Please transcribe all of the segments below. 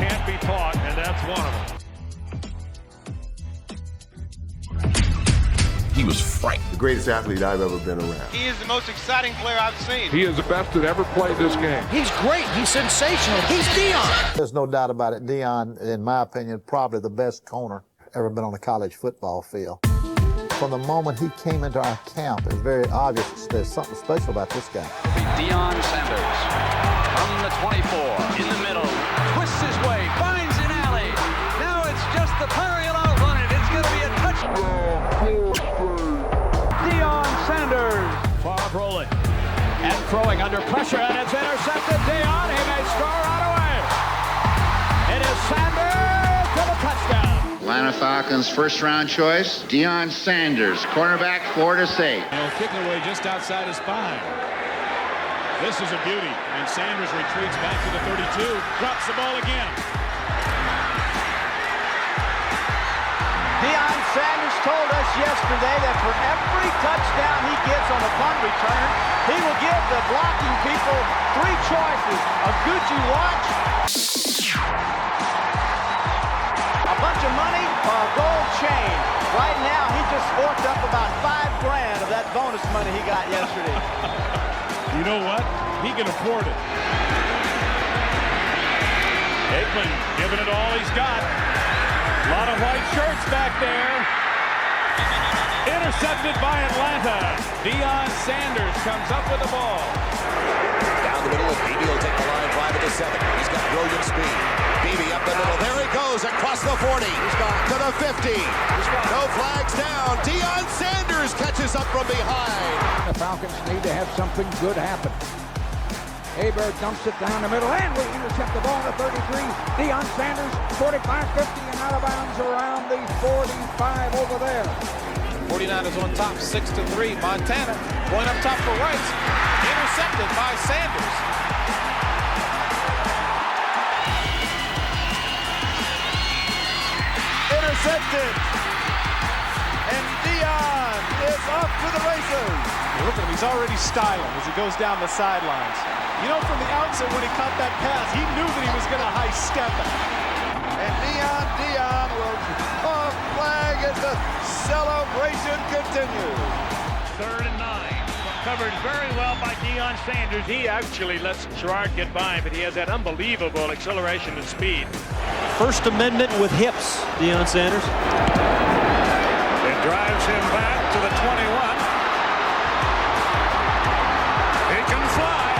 can't be taught, and that's one of them. He was frightened. The greatest athlete I've ever been around. He is the most exciting player I've seen. He is the best that ever played this game. He's great. He's sensational. He's Deion. There's no doubt about it. Deion, in my opinion, probably the best corner ever been on a college football field. From the moment he came into our camp, it's very obvious there's something special about this guy. Deion Sanders from the 24, in the middle, twists his way, finds an alley. Now it's just the player he'll outrun it. It's going to be a touchdown. Deion Sanders. Far rolling and throwing under pressure, and it's intercepted. Deion, he may score right away. It is Sanders to the touchdown. Atlanta Falcons first-round choice, Deion Sanders, cornerback, 4-6. Kicking away just outside his spine. This is a beauty, and Sanders retreats back to the 32, drops the ball again. Deion Sanders told us yesterday that for every touchdown he gets on a punt return, he will give the blocking people 3 choices: a Gucci watch, a bunch of money, or a gold chain. Right now, he just forked up about $5 grand of that bonus money he got yesterday. You know what? He can afford it. Aikman giving it all he's got. A lot of white shirts back there. Intercepted by Atlanta. Deion Sanders comes up with the ball. Down the middle, and Beebe will take the line 5 to 7. He's got brilliant speed. Beebe up the middle. There he goes across the 40. He's gone to the 50. No flags down. Deion Sanders catches up from behind. The Falcons need to have something good happen. Hebert dumps it down the middle, and we intercept the ball at 33. Deion Sanders, 45-50, and out of bounds around the 45 over there. 49ers on top, 6-3. Montana going up top for Rice. Intercepted by Sanders. Intercepted. And Deion is off to the races. Look at him, he's already styling as he goes down the sidelines. You know, from the outset when he caught that pass, he knew that he was going to high step it. And Deion will call a flag as the celebration continues. 3rd and 9. Covered very well by Deion Sanders. He actually lets Gerard get by, but he has that unbelievable acceleration and speed. First Amendment with hips, Deion Sanders. It drives him back to the 21. He can fly.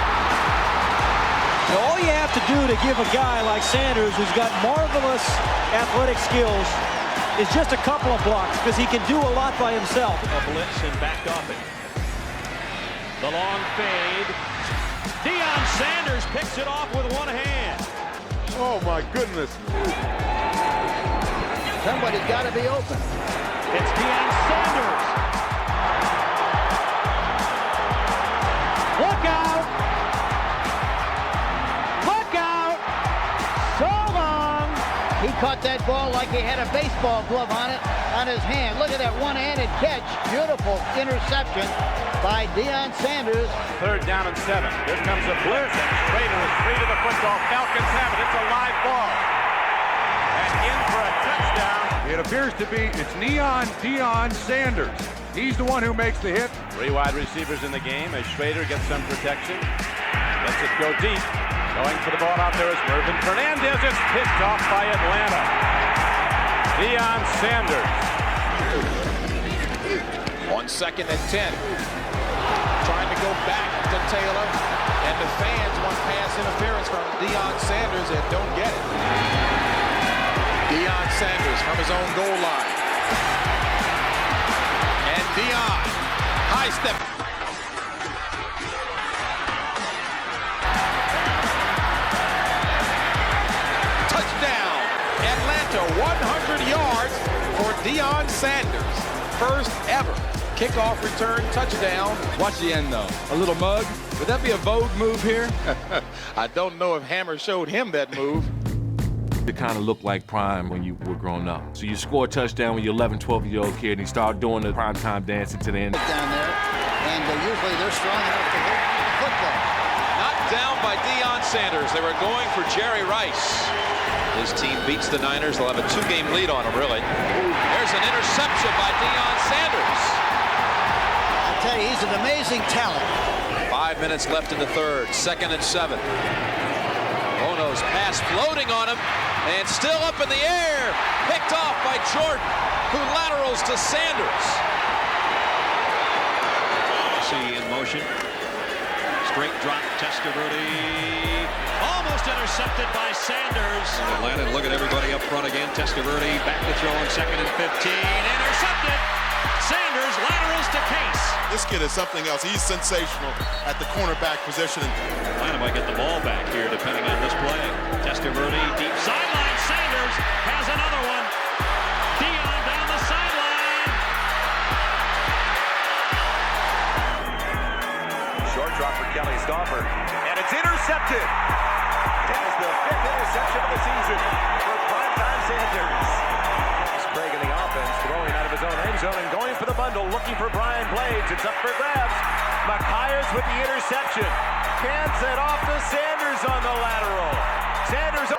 Now, all you have to do to give a guy like Sanders, who's got marvelous athletic skills, is just a couple of blocks, because he can do a lot by himself. A blitz and backed off it. The long fade. Deion Sanders picks it off with one hand. Oh, my goodness. Somebody's got to be open. It's Deion Sanders. Look out! Look out! So long! He caught that ball like he had a baseball glove on it, on his hand. Look at that one-handed catch. Beautiful interception by Deion Sanders. 3rd down and 7. Here comes a blitz, and Schrader is free to the football. Falcons have it. It's a live ball. And in for a touchdown. It appears to be, it's Deion Sanders. He's the one who makes the hit. 3 wide receivers in the game as Schrader gets some protection. Lets it go deep. Going for the ball out there is Mervin Fernandez. It's picked off by Atlanta. Deion Sanders. On 2nd and 10. Trying to go back to Taylor. And the fans want pass interference from Deion Sanders and don't get it. Deion Sanders from his own goal line. And Deion, high step. Touchdown. Atlanta, 100 yards for Deion Sanders. First ever kickoff return touchdown. Watch the end, though. A little mug. Would that be a Vogue move here? I don't know if Hammer showed him that move. It kind of looked like prime when you were growing up. So you score a touchdown when you're 11, 12-year-old kid, and you start doing the primetime dancing to the end. Down there, and usually they're strong enough to hit the football. Knocked down by Deion Sanders. They were going for Jerry Rice. His team beats the Niners. They'll have a 2-game lead on them, really. There's an interception by Deion Sanders. I tell you, he's an amazing talent. 5 minutes left in the third. 2nd and 7. Bono's pass floating on him, and still up in the air. Picked off by Jordan, who laterals to Sanders. See in motion. Straight drop, Testaverde. Almost intercepted by Sanders. Atlanta, look at everybody up front again. Testaverde back to throw on 2nd and 15. Intercepted. Sanders laterals to Case. This kid is something else. He's sensational at the cornerback position. Atlanta might get the ball back here depending on this play. Testaverde deep sideline. Sanders has another one. Deion down the sideline. Short drop for Kelly Stauffer, and it's intercepted. That is the 5th interception of the season for primetime Sanders. Sprague in the offense, throwing out of his own end zone and going for the bundle, looking for Brian Blades. It's up for grabs. McIers with the interception. Hands it off to Sanders on the lateral. Sanders.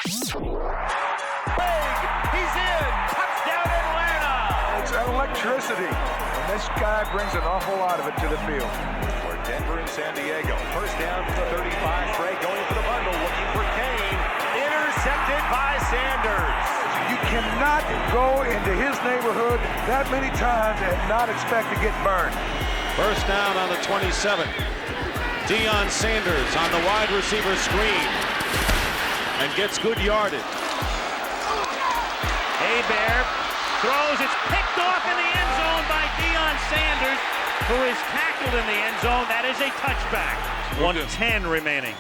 Sprague, he's in. Touchdown Atlanta. It's electricity, and this guy brings an awful lot of it to the field. For Denver and San Diego. First down to the 35. Sprague going for the bundle, looking for Kane. Intercepted by Sanders. You cannot go into his neighborhood that many times and not expect to get burned. First down on the 27. Deion Sanders on the wide receiver screen and gets good yardage. Hebert throws. It's picked off in the end zone by Deion Sanders, who is tackled in the end zone. That is a touchback. 1:10 remaining.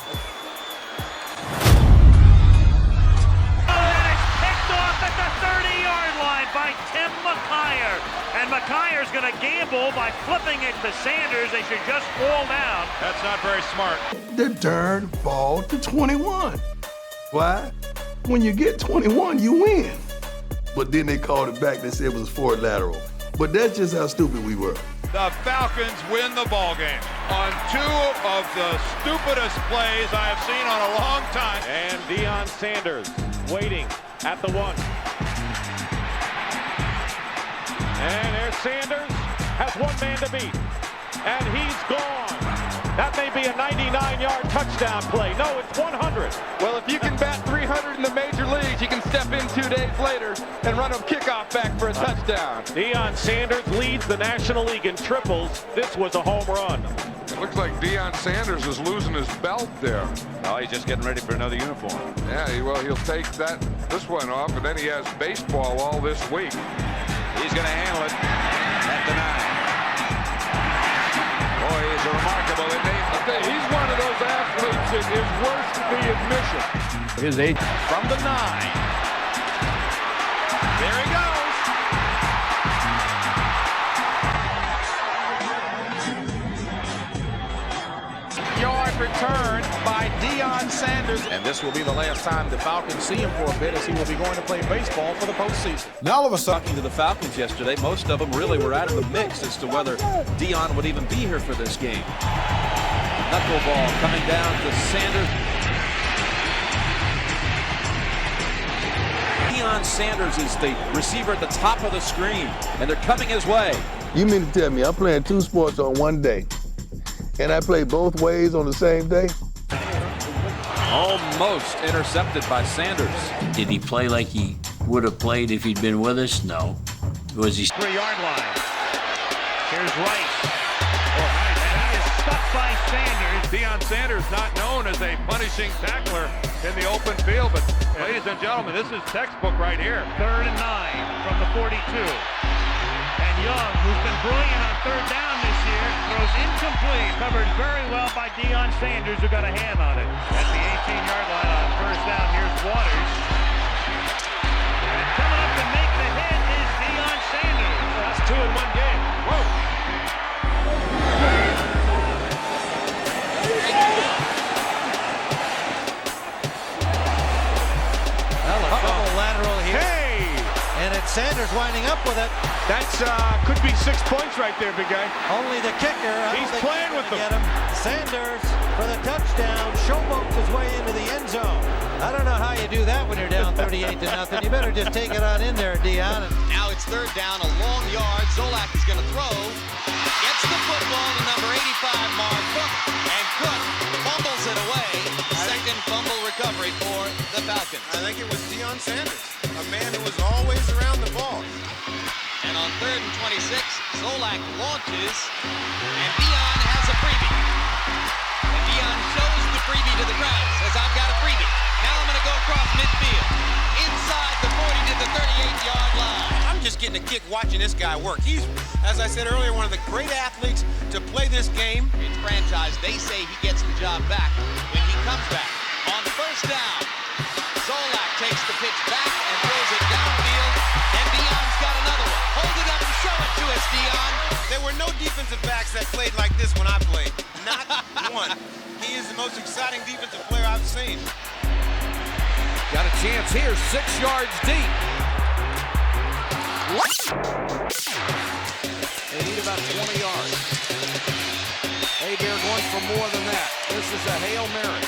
Off at the 30-yard line by Tim McIer. And McIer's going to gamble by flipping it to Sanders. They should just fall down. That's not very smart. They turned ball to 21. Why? When you get 21, you win. But then they called it back. They said it was forward lateral. But that's just how stupid we were. The Falcons win the ball game on 2 of the stupidest plays I have seen on a long time. And Deion Sanders waiting at the 1. And there's Sanders, has one man to beat. And he's gone. That may be a 99-yard touchdown play. No, it's 100. Well, if you can bat 300 in the major leagues, you can step in 2 days later and run a kickoff back for a touchdown. Deion Sanders leads the National League in triples. This was a home run. It looks like Deion Sanders is losing his belt there. Oh, he's just getting ready for another uniform. Yeah, well, he'll take this one off, and then he has baseball all this week. He's going to handle it at the 9. Boy, he's a remarkable, isn't he? He's one of those athletes that is worth the admission. His age. From the 9. There he goes. Yard return by Deion Sanders. And this will be the last time the Falcons see him for a bit, as he will be going to play baseball for the postseason. Now all of a sudden, Talking to the Falcons yesterday, most of them really were out of the mix as to whether Deion would even be here for this game. Knuckleball coming down to Sanders. Deion Sanders is the receiver at the top of the screen, and they're coming his way. you mean to tell me I'm playing 2 sports on one day, and I play both ways on the same day? Almost intercepted by Sanders. Did he play like he would have played if he'd been with us? No. Was he? 3-yard line. Here's Rice. And he is stuck by Sanders. Deion Sanders not known as a punishing tackler in the open field, but ladies and gentlemen, this is textbook right here. 3rd and 9 from the 42. And Young, who's been brilliant on 3rd down this year, throws incomplete. Covered very well by Deion Sanders, who got a hand on it. At the 18-yard line on 1st down, here's Waters. And coming up to make the hit is Deion Sanders. That's 2 in 1 game. Whoa. Well, a double lateral here. Hey! And it's Sanders winding up with it. That's could be 6 points right there, big guy. Only the kicker. He's playing with them. Get him. Sanders for the touchdown. Showboats his way into the end zone. I don't know how you do that when you're down 38-0. You better just take it on in there, Deion. Now it's third down, a long yard. Zolak is going to throw. Gets the football to number 85, Mark Cook, and Cook fumbles it away. Second fumble recovery for the Falcons. I think it was Deion Sanders, a man who was always around the ball. And on 3rd and 26, Zolak launches, and Deion has a freebie. And Deion shows the freebie to the crowd, says, I've got a freebie. Now I'm going to go across midfield, inside the 40 to the 38-yard line. I'm just getting a kick watching this guy work. He's, as I said earlier, one of the great athletes to play this game. It's franchise. They say he gets the job back when he comes back. On first down, Zolak takes the pitch back and throws it downfield, and Deion's got another one. Hold it up and show it to us, Deion. There were no defensive backs that played like this when I played. Not one. He is the most exciting defensive player I've seen. Got a chance here, 6 yards deep. They need about 20 yards. Hebert going for more than that. This is a Hail Mary.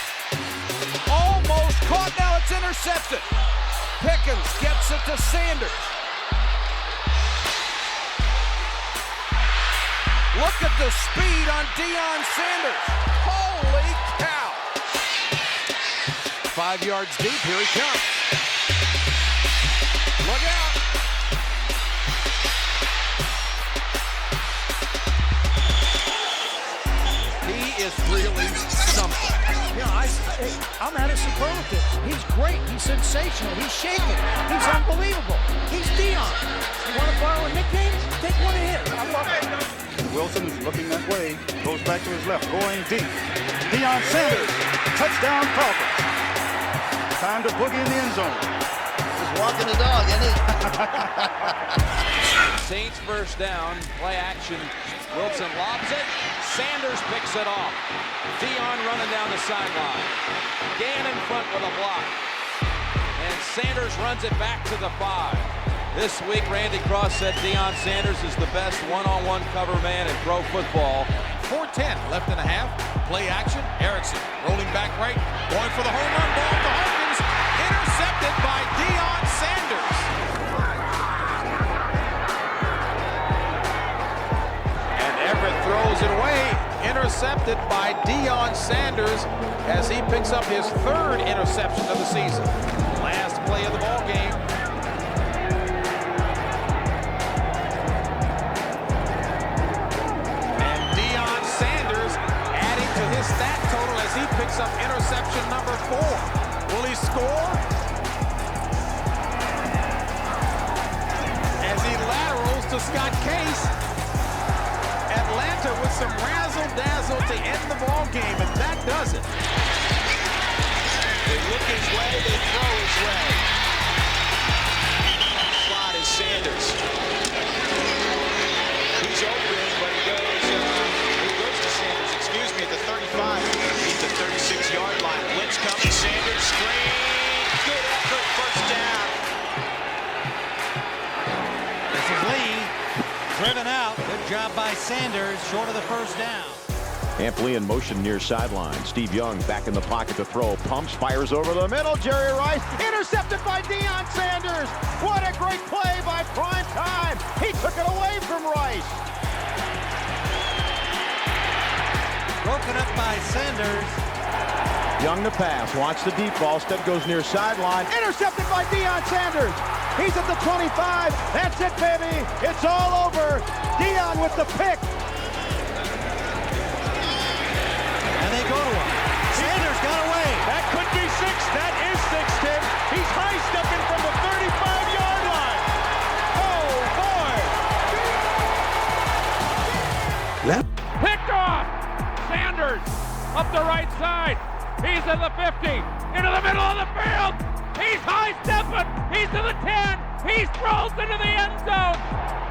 Almost caught, now it's intercepted. Pickens gets it to Sanders. Look at the speed on Deion Sanders. Holy cow. 5 yards deep, here he comes. Look out. He is really something. Yeah, I'm at a superlative. He's great. He's sensational. He's shaking. He's unbelievable. He's Deion. You want to borrow a nickname? Take one of his. I love it. Wilson is looking that way. Goes back to his left. Going deep. Deion Sanders. Touchdown Falcons. Time to boogie in the end zone. He's walking the dog, isn't he? Saints first down. Play action. Wilson lobs it. Sanders picks it off. Deion running down the sideline. Gann in front with a block. And Sanders runs it back to the 5. This week, Randy Cross said Deion Sanders is the best one-on-one cover man in pro football. 4:10 left in a half. Play action. Erickson rolling back right. Going for the home run ball to Hopkins. Intercepted by Deion Sanders. And Everett throws it away. Intercepted by Deion Sanders as he picks up his 3rd interception of the season. Last play of the ball game. Stat total as he picks up interception number 4. Will he score? As he laterals to Scott Case. Atlanta with some razzle-dazzle to end the ball game, and that does it. They look his way, they throw his way. Slot is Sanders. He's open, but he goes to Sanders. Excuse me, at the 35. He's the 36-yard line. Blitz coming. Sanders screen. Good effort. First down. This is Lee. Driven out. Good job by Sanders. Short of the first down. Ampley in motion near sideline. Steve Young back in the pocket to throw. Pumps, fires over the middle. Jerry Rice intercepted by Deion Sanders. What a great play by Prime Time. He took it away from Rice. Broken up by Sanders. Young to pass. Wants the deep ball. Instead goes near sideline. Intercepted by Deion Sanders. He's at the 25. That's it, baby. It's all over. Deion with the pick. And they go to him. Sanders got away. That could be 6. That is 6, Tim. He's high stepping from the 35-yard line. Oh, boy. Picked off. Sanders up the right side. He's at the 50. Into the middle of the field. He's high stepping. He's to the 10. He throws into the end zone.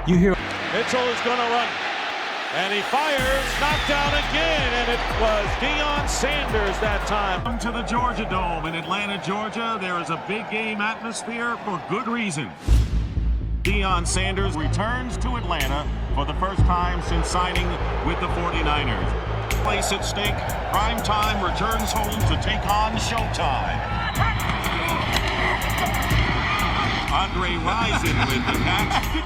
You hear Mitchell is going to run. And he fires, knocked down again, and it was Deion Sanders that time. Welcome to the Georgia Dome in Atlanta, Georgia. There is a big game atmosphere for good reason. Deion Sanders returns to Atlanta for the first time since signing with the 49ers. Place at stake, Prime Time returns home to take on Showtime. Andre Rison with the catch. Did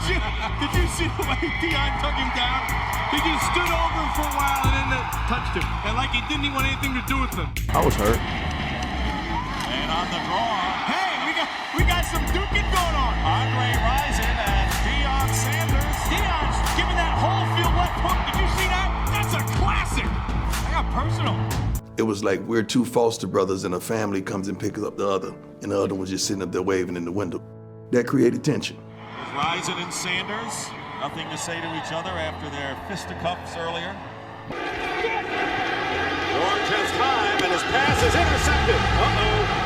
you see the way Deion took him down? He just stood over him for a while and then touched him. And like he didn't even want anything to do with him. I was hurt. And on the draw, hey, we got some duking going on. Andre Rison and Deion Sanders. Deion's giving that whole field left hook. Did you see that? That's a classic. I got personal. It was like we're two foster brothers and a family comes and picks up the other, and the other was just sitting up there waving in the window. That created tension. Rison and Sanders, nothing to say to each other after their fisticuffs earlier. Just time, and his pass is intercepted.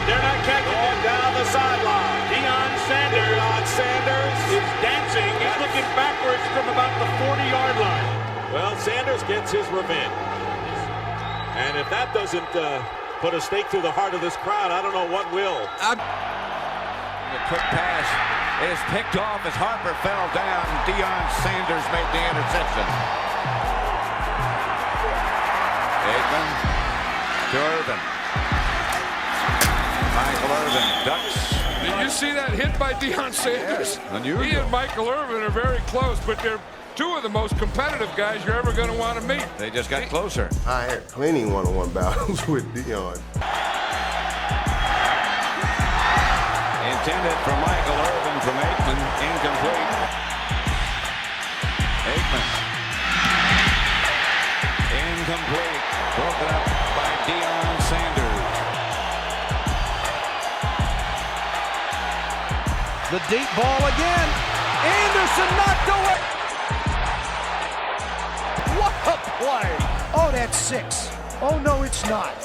They're not catching him down the sideline. Deion Sanders is dancing. He's looking backwards from about the 40-yard line. Well, Sanders gets his revenge. And if that doesn't put a stake through the heart of this crowd, I don't know what will. The quick pass is picked off as Harper fell down. Deion Sanders made the interception. Aikman to Irvin. Michael Irvin ducks. Did you see that hit by Deion Sanders? Yes, unusual. He and Michael Irvin are very close, but they're two of the most competitive guys you're ever going to want to meet. They just got closer. I had plenty one-on-one battles with Deion. Intended for Michael Irvin from Aikman. Incomplete. Aikman. Incomplete. Broken up by Deion Sanders. The deep ball again. Anderson knocked away. What a play. Oh, that's 6. Oh, no, it's not.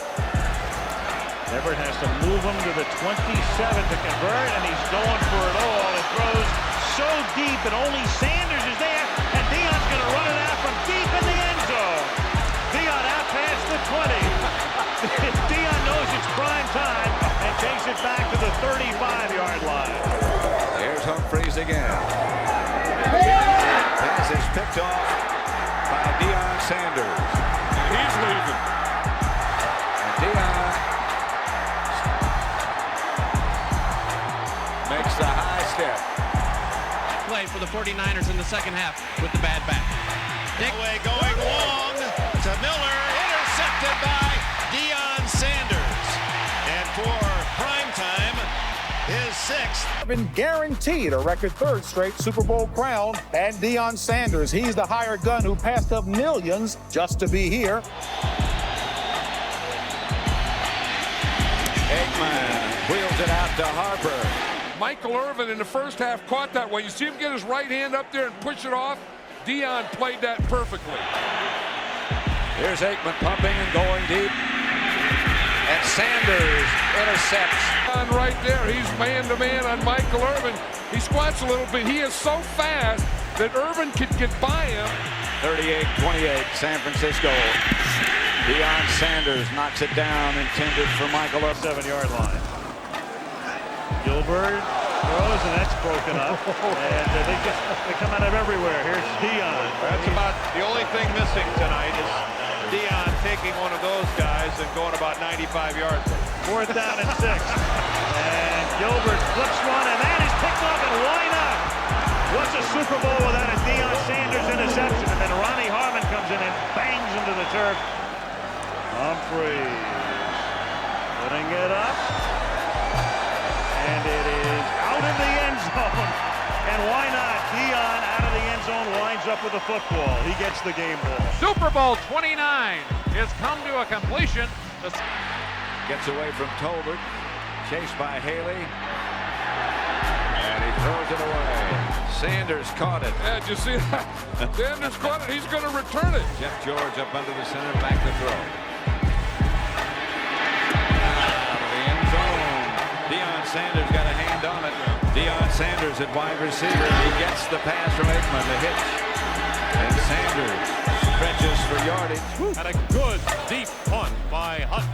Everett has to move him to the 27 to convert, and he's going for it all. It throws so deep, and only Sanders is there, and Deion's going to run it out from deep in the end zone. Deion out past the 20. Deion knows it's prime time and takes it back to the 35-yard line. Here's Humphreys again. Pass is picked off by Deion Sanders. He's leaving. And Deion makes the high step. Play for the 49ers in the second half with the bad back. Away going long to Miller, intercepted by Deion Sanders. And for primetime, his 6th. Been guaranteed a record 3rd straight Super Bowl crown, and Deion Sanders, he's the hired gun who passed up millions just to be here. Aikman wheels it out to Harper. Michael Irvin in the first half caught that one. You see him get his right hand up there and push it off. Deion played that perfectly. Here's Aikman pumping and going deep. And Sanders intercepts. Right there, he's man-to-man on Michael Irvin. He squats a little bit. He is so fast that Irvin can get by him. 38-28, San Francisco. Deion Sanders knocks it down, intended for Michael Irvin. 7-yard line. Gilbert throws, and that's broken up. And they come out of everywhere. Here's Deion. That's about the only thing missing tonight is Deion taking one of those guys and going about 95 yards. 4th down and 6. And Gilbert flips one, and that is picked up, and why not? What's a Super Bowl without a Deion Sanders interception? And then Ronnie Harmon comes in and bangs into the turf. Humphreys putting it up. And it is out in the end zone. And why not? Deion out of the end zone winds up with the football. He gets the game ball. Super Bowl 29 has come to a completion. Gets away from Tolbert. Chased by Haley. And he throws it away. Sanders caught it. Yeah, did you see that? Sanders caught it. He's going to return it. Jeff George up under the center. Back to throw. Out of the end zone. Deion Sanders got a hand on it. Deion Sanders at wide receiver. He gets the pass from Aikman, the hitch. And Sanders stretches for yardage. And a good deep punt by Hutton.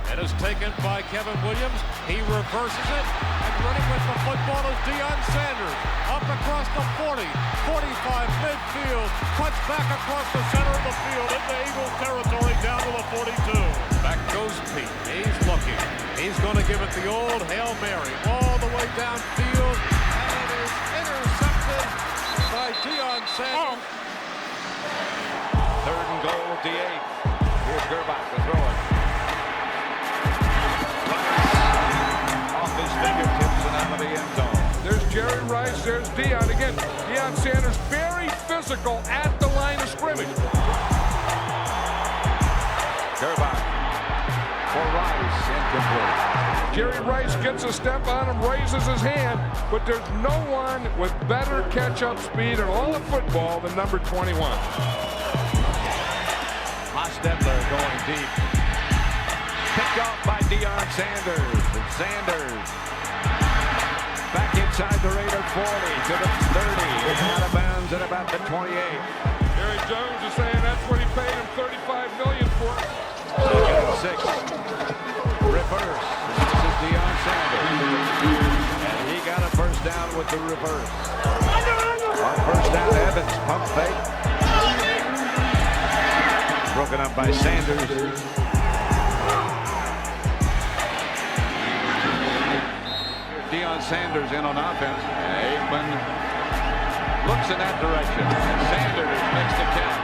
It is taken by Kevin Williams. He reverses it. And running with the football is Deion Sanders. Up across the 40, 45 midfield. Cuts back across the center of the field into Eagle territory down to the 42. Back goes Pete. He's looking. He's going to give it the old Hail Mary all the way downfield. And Sanders. Third and goal at the 8. Here's Gerbach to throw it. Off his fingertips and out of the end zone. There's Jerry Rice, there's Deion. Again, Deion Sanders very physical at the line of scrimmage. Gerbach for Rice, incomplete. Jerry Rice gets a step on him, raises his hand, but there's no one with better catch-up speed in all of football than number 21. Hostetler going deep. Picked off by Deion Sanders. And Sanders back inside the Raider 40 to the 30. It's out of bounds at about the 28. Jerry Jones is saying that's what he paid him $35 million for. Second and 6. Reverse. This is Deion Sanders. And he got a first down with the reverse. On first down, Evans pump fake. Broken up by Sanders. Deion Sanders in on offense. Aikman looks in that direction. Sanders makes the catch.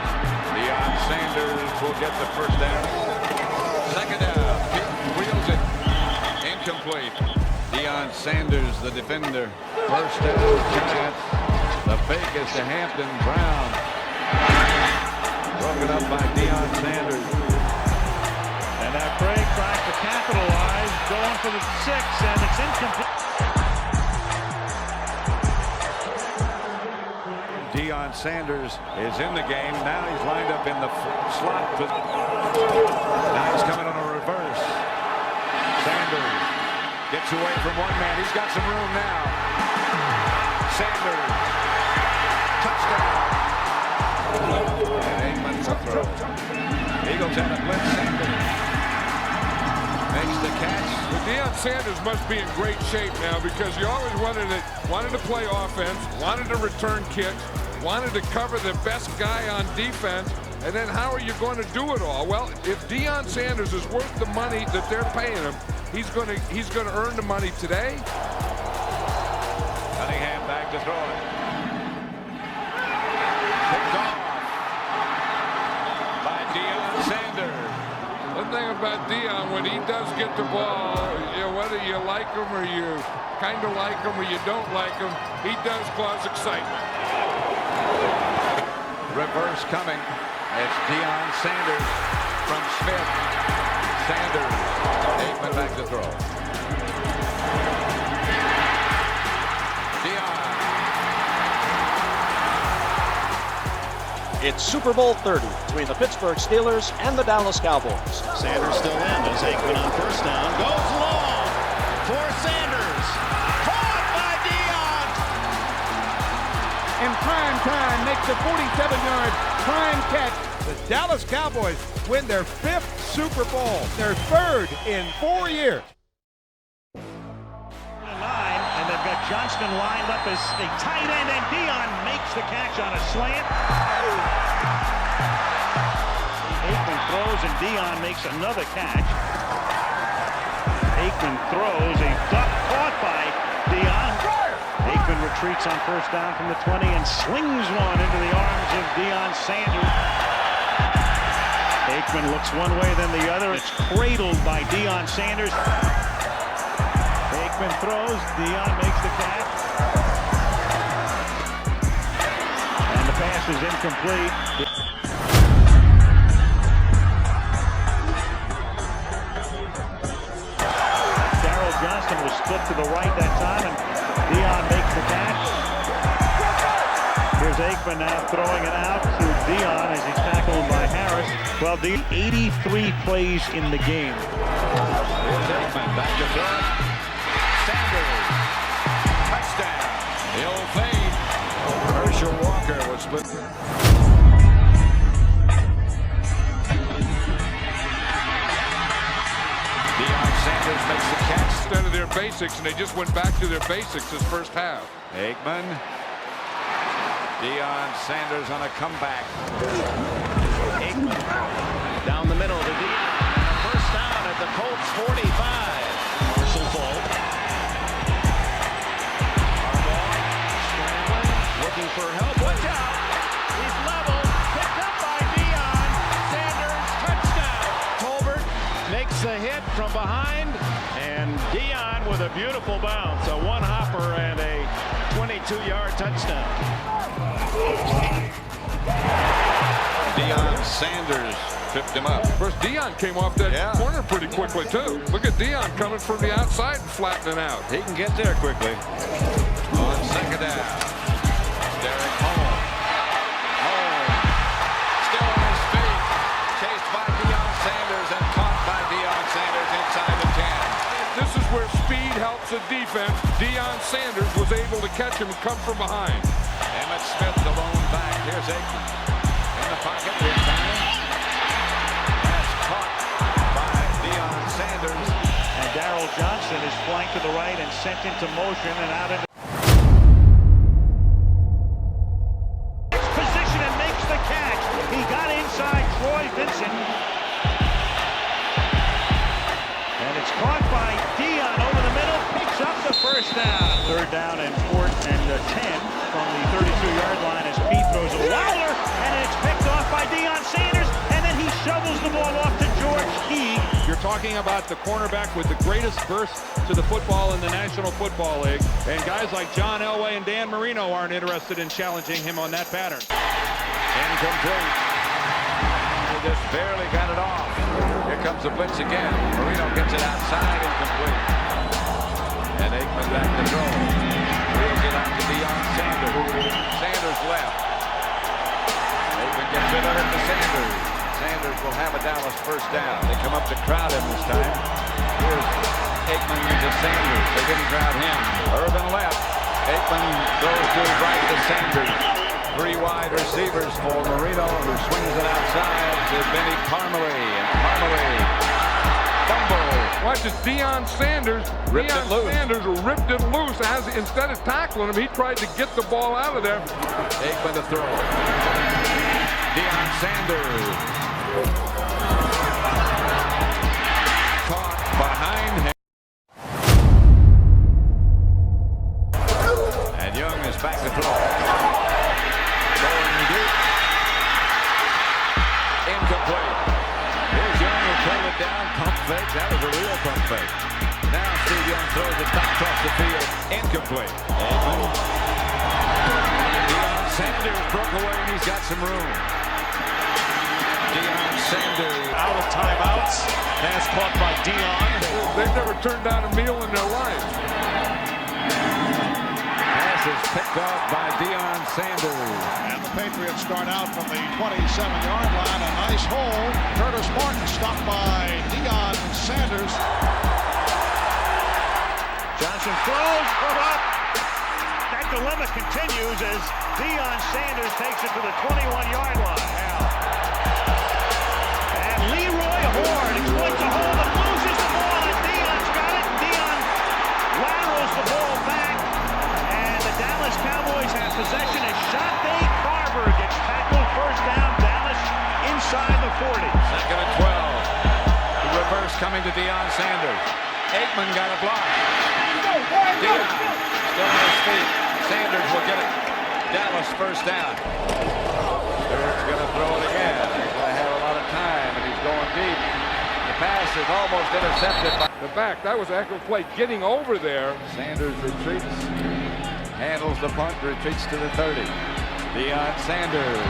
Deion Sanders will get the first down. Second down. Wheels it. Incomplete. Deion Sanders, the defender. First down chance. The fake is to Hampton Brown. Broken up by Deion Sanders. And now Craig tries to capitalize, going for the 6, and it's incomplete. Deion Sanders is in the game. Now he's lined up in the slot. Now he's coming on a reverse. Sanders gets away from one man. He's got some room now. Sanders. Touchdown. And Aikman to throw. Eagles had a blitz. Sanders makes the catch. Well, Deion Sanders must be in great shape now because he always wanted to play offense, wanted to return kicks, wanted to cover the best guy on defense, and then how are you going to do it all? Well, if Deion Sanders is worth the money that they're paying him, he's going to earn the money today. Cunningham back to throw it. Picked off by Deion Sanders. One thing about Deion, when he does get the ball, whether you like him or you kind of like him or you don't like him, he does cause excitement. Reverse coming. It's Deion Sanders from Smith. Sanders. Aikman back to throw. Deion. It's Super Bowl 30 between the Pittsburgh Steelers and the Dallas Cowboys. Sanders still in as Aikman on first down. Goes long for Sanders. Caught by Deion. In prime time, makes a 47-yard prime catch. The Dallas Cowboys win their 5th Super Bowl, their 3rd in 4 years. And they've got Johnston lined up as a tight end, and Deion makes the catch on a slant. Aikman throws, and Deion makes another catch. Aikman throws, a duck caught by Deion. Aikman retreats on first down from the 20 and slings one into the arms of Deion Sanders. Aikman looks one way, then the other. It's cradled by Deion Sanders. Aikman throws, Deion makes the catch. And the pass is incomplete. Darryl Johnston was split to the right that time, and Deion makes the catch. Here's Aikman now throwing it out to Deion as he's tackled by Harris. Well, the 83 plays in the game. Here's Aikman back to throw. Sanders. Touchdown. The old fade. Herschel Walker was split. Deion Sanders makes the catch. Instead of their basics, and they just went back to their basics this first half. Aikman. Deion Sanders on a comeback. Aikman down the middle to Deion. First down at the Colts 45. Marshall Fault. Harbaugh scrambling, looking for help. Watch out! from behind, and Deion with a beautiful bounce, a one-hopper and a 22-yard touchdown. Deion Sanders tripped him up. First, Deion came off that corner pretty quickly, too. Look at Deion coming from the outside and flattening out. He can get there quickly. On second down, Derek Holmes. Still on his feet. Chased by Deion Sanders and caught by Deion Sanders inside the 10. This is where speed helps the defense. Deion Sanders was able to catch him and come from behind. Emmitt Smith, the lone back. Here's Aikman. In the pocket this time. That's caught by Deion Sanders. And Darrell Johnson is flanked to the right and sent into motion and out into position and makes the catch. He got inside Troy Vincent. And it's caught by Deion over the middle, picks up the first down. Third down and 10 from the 32-yard line as Pete throws a wilder, and it's picked off by Deion Sanders, and then he shovels the ball off to George Key. You're talking about the cornerback with the greatest burst to the football in the National Football League, and guys like John Elway and Dan Marino aren't interested in challenging him on that pattern. Incomplete. He just barely got it off. Here comes the blitz again. Marino gets it outside, incomplete. And Aikman back to throw. Wheels it out to Deion Sanders. Sanders left. Aikman gets rid of it to Sanders. Sanders will have a Dallas first down. They come up to crowd him this time. Here's Aikman to Sanders. They didn't crowd him. Urban left. Aikman throws to his right to Sanders. Three wide receivers for Marino, who swings it outside to Benny Parmalee. And Parmalee fumble. Watch as Deion Sanders ripped it loose. Instead of tackling him, he tried to get the ball out of there. Aikman to throw. Deion Sanders. Caught behind him. And Young is back to throw. Going deep. Incomplete. Here's Young who played it down. Pump fake. That was a real pump fake. Now Steve Young throws it back across the field. Incomplete. Deion Sanders broke away and he's got some room. Deion Sanders out of timeouts. Pass caught by Deion. They've never turned down a meal in their life. Pass is picked off by Deion Sanders. And the Patriots start out from the 27-yard line. A nice hole. Curtis Martin stopped by Deion Sanders. Johnson throws from up. That dilemma continues as Deion Sanders takes it to the 21-yard line. And Leroy Horde exploits a hole and loses the ball, and Deion's got it. Deion laterals the ball back, and the Dallas Cowboys have possession as Shante Carver gets tackled. First down, Dallas inside the 40. Second and 12. The reverse coming to Deion Sanders. Aikman got a block. Deion still on his feet. Sanders will get it. Dallas first down. Stewart's going to throw it again. He's going to have a lot of time, and he's going deep. The pass is almost intercepted by the back. That was a heck of a play getting over there. Sanders retreats. Handles the punt, retreats to the 30. Deion Sanders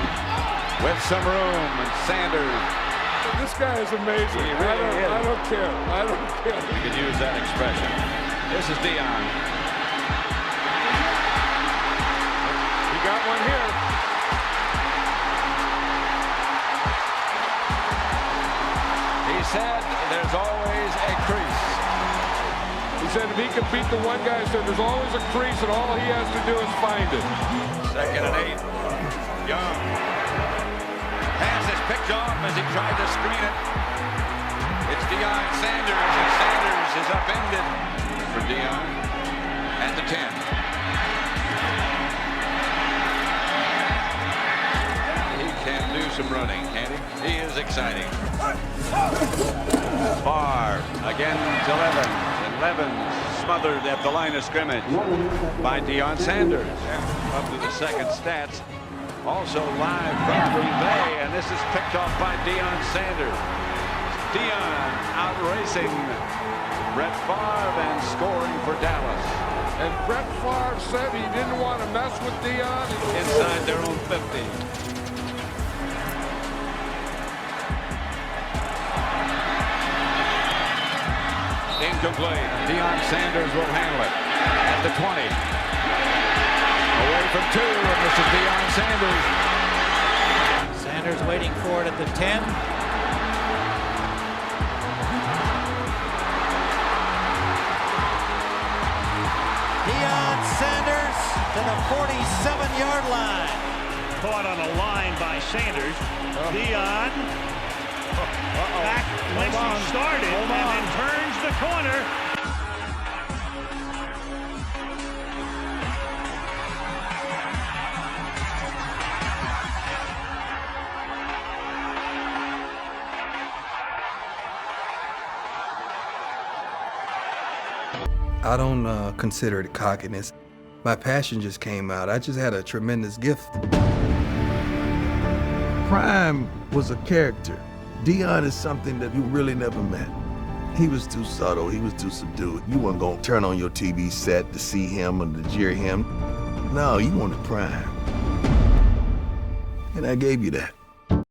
with some room, and Sanders. This guy is amazing. He really is. I don't care. I don't care. You could use that expression. This is Deion. He got one here. He said there's always a crease. He said if he can beat the one guy, he said there's always a crease and all he has to do is find it. Second and 8. Young. Pass is picked off as he tried to screen it. It's Deion Sanders, and Sanders is upended for Deion at the 10. He can do some running, can't he? He is exciting. Barr again to Levens, and Levens smothered at the line of scrimmage by Deion Sanders. Up to the second stats. Also live from Green Bay, and this is picked off by Deion Sanders. Deion outracing Brett Favre and scoring for Dallas. And Brett Favre said he didn't want to mess with Deion. Inside their own 50. Incomplete. Deion Sanders will handle it at the 20. Away from 2, and this is Deion Sanders. Sanders waiting for it at the 10. Deion Sanders to the 47-yard line. Caught on a line by Sanders. Deion back when he started and then turns the corner. I don't consider it cockiness. My passion just came out. I just had a tremendous gift. Prime was a character. Deion is something that you really never met. He was too subtle, he was too subdued. You weren't gonna turn on your TV set to see him or to jeer him. No, you wanted Prime. And I gave you that.